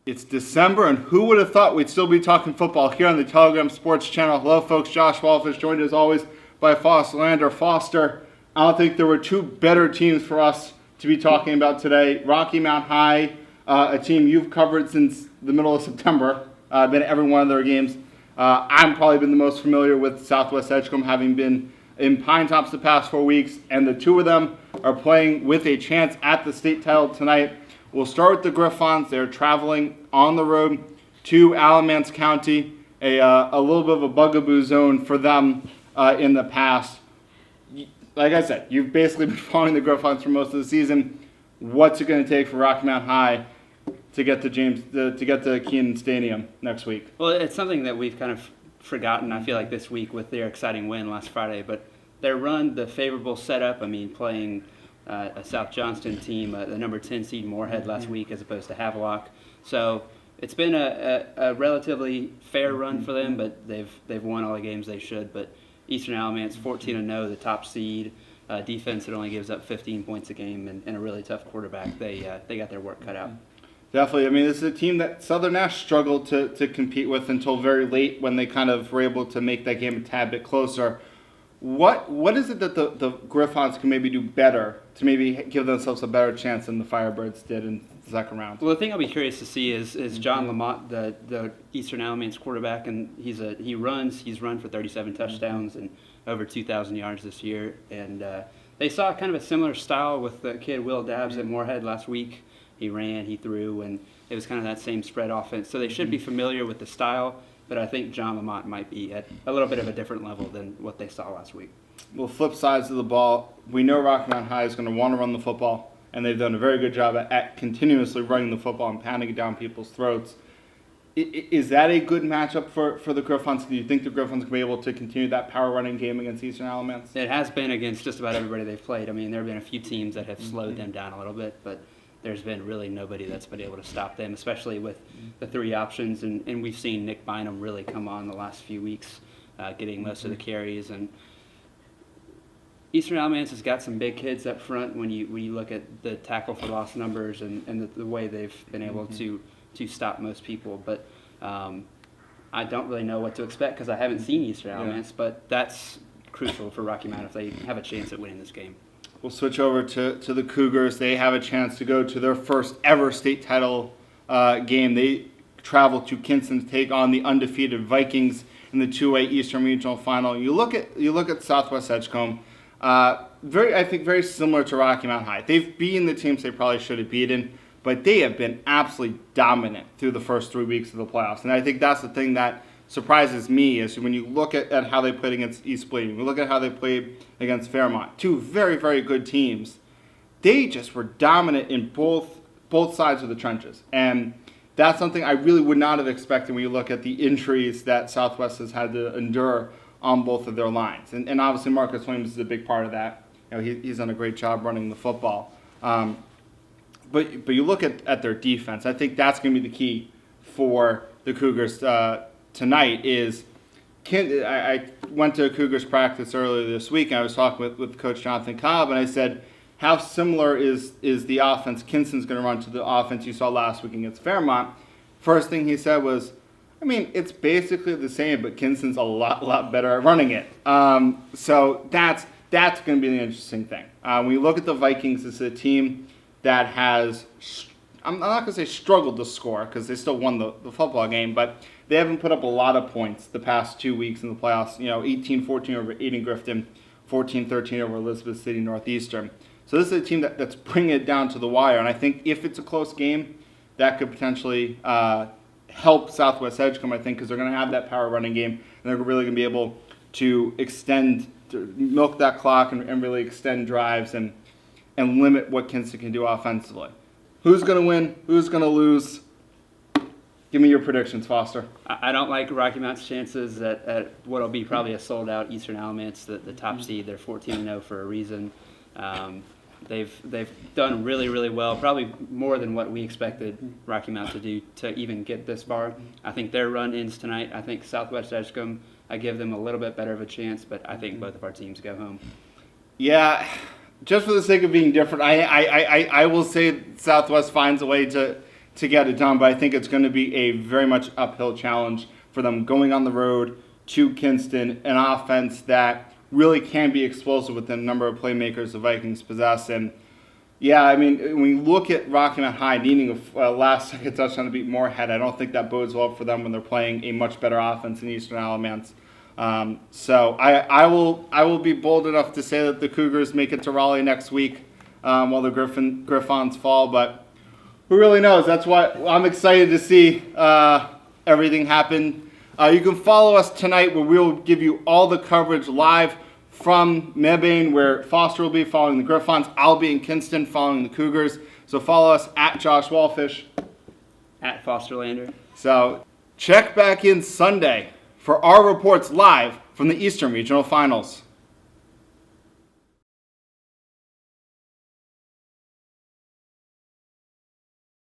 It's December, and who would have thought we'd still be talking football here on the Telegram Sports Channel? Hello, folks. Josh Walfish, joined as always by Foster Lander. Foster, I don't think there were two better teams for us to be talking about today. Rocky Mount High, a team you've covered since the middle of September. I've been at every one of their games. I've probably been the most familiar with Southwest Edgecombe, having been in Pine Tops the past 4 weeks, and the two of them are playing with a chance at the state title tonight. We'll start with the Griffons. They're traveling on the road to Alamance County, a little bit of a bugaboo zone for them in the past. Like I said, you've basically been following the Griffons for most of the season. What's it going to take for Rocky Mount High to get to Kinston Stadium next week? Well, it's something that we've kind of forgotten, I feel like, this week with their exciting win last Friday. But their run, the favorable setup, playing a South Johnston team, the number 10 seed Moorhead last week as opposed to Havelock. So it's been a relatively fair run for them, but they've won all the games they should. But Eastern Alamance 14-0, the top seed, defense that only gives up 15 points a game, and a really tough quarterback. They got their work cut out. Definitely. This is a team that Southern Nash struggled to compete with until very late when they kind of were able to make that game a tad bit closer. What is it that the Griffons can maybe do better to maybe give themselves a better chance than the Firebirds did in the second round? Well, the thing I'll be curious to see is John Lamont, the Eastern Alamance quarterback, and he's run for 37 touchdowns and over 2,000 yards this year. And they saw kind of a similar style with the kid Will Dabbs at Moorhead last week. He ran, he threw, and it was kind of that same spread offense. So they should be familiar with the style. But I think John Lamont might be at a little bit of a different level than what they saw last week. Well, flip sides of the ball, we know Rocky Mount High is going to want to run the football, and they've done a very good job at continuously running the football and pounding it down people's throats. Is that a good matchup for the Griffons? Do you think the Griffons can be able to continue that power running game against Eastern Alamance? It has been against just about everybody they've played. There have been a few teams that have slowed them down a little bit, but there's been really nobody that's been able to stop them, especially with the three options. And we've seen Nick Bynum really come on the last few weeks, getting most of the carries. And Eastern Alamance has got some big kids up front when you look at the tackle for loss numbers and the way they've been able to stop most people. But I don't really know what to expect because I haven't seen Eastern Alamance, but that's crucial for Rocky Mount if they have a chance at winning this game. We'll switch over to the Cougars. They have a chance to go to their first ever state title game. They travel to Kinston to take on the undefeated Vikings in the 2A Eastern Regional Final. You look at Southwest Edgecombe, very similar to Rocky Mount High. They've beaten the teams they probably should have beaten, but they have been absolutely dominant through the first 3 weeks of the playoffs. And I think that's the thing that surprises me is when you look at how they played against East Bleeding, you look at how they played against Fairmont, two very, very good teams. They just were dominant in both sides of the trenches. And that's something I really would not have expected when you look at the injuries that Southwest has had to endure on both of their lines. And obviously Marcus Williams is a big part of that. He's done a great job running the football. But you look at their defense, I think that's going to be the key for the Cougars tonight is I went to a Cougars practice earlier this week, and I was talking with Coach Jonathan Cobb, and I said, how similar is the offense Kinston's going to run to the offense you saw last week against Fairmont? First thing he said was, it's basically the same, but Kinston's a lot better at running it. So that's going to be the interesting thing. When you look at the Vikings, it's a team that has, I'm not going to say struggled to score because they still won the football game, but they haven't put up a lot of points the past 2 weeks in the playoffs. 18-14 over Eden Grifton, 14-13 over Elizabeth City Northeastern. So this is a team that's bringing it down to the wire, and I think if it's a close game, that could potentially help Southwest Edgecombe, I think, because they're going to have that power running game, and they're really going to be able to milk that clock and really extend drives and limit what Kinston can do offensively. Who's going to win? Who's going to lose? Give me your predictions, Foster. I don't like Rocky Mount's chances at what will be probably a sold-out Eastern Alamance, the top seed. They're 14-0 for a reason. They've done really, really well, probably more than what we expected Rocky Mount to do to even get this far. I think their run ends tonight. I think Southwest Edgecombe, I give them a little bit better of a chance, but I think both of our teams go home. Yeah, just for the sake of being different, I will say Southwest finds a way to to get it done, but I think it's going to be a very much uphill challenge for them going on the road to Kinston, an offense that really can be explosive with the number of playmakers the Vikings possess. And yeah, I mean, when you look at Rocky Mount High needing a last-second touchdown to beat Moorhead, I don't think that bodes well for them when they're playing a much better offense in Eastern Alamance. So I will be bold enough to say that the Cougars make it to Raleigh next week while the Griffons fall, but who really knows? That's why I'm excited to see everything happen. You can follow us tonight where we'll give you all the coverage live from Mebane, where Foster will be following the Griffons. I'll be in Kinston following the Cougars. So follow us at Josh Walfish. At Foster Lander. So check back in Sunday for our reports live from the Eastern Regional Finals.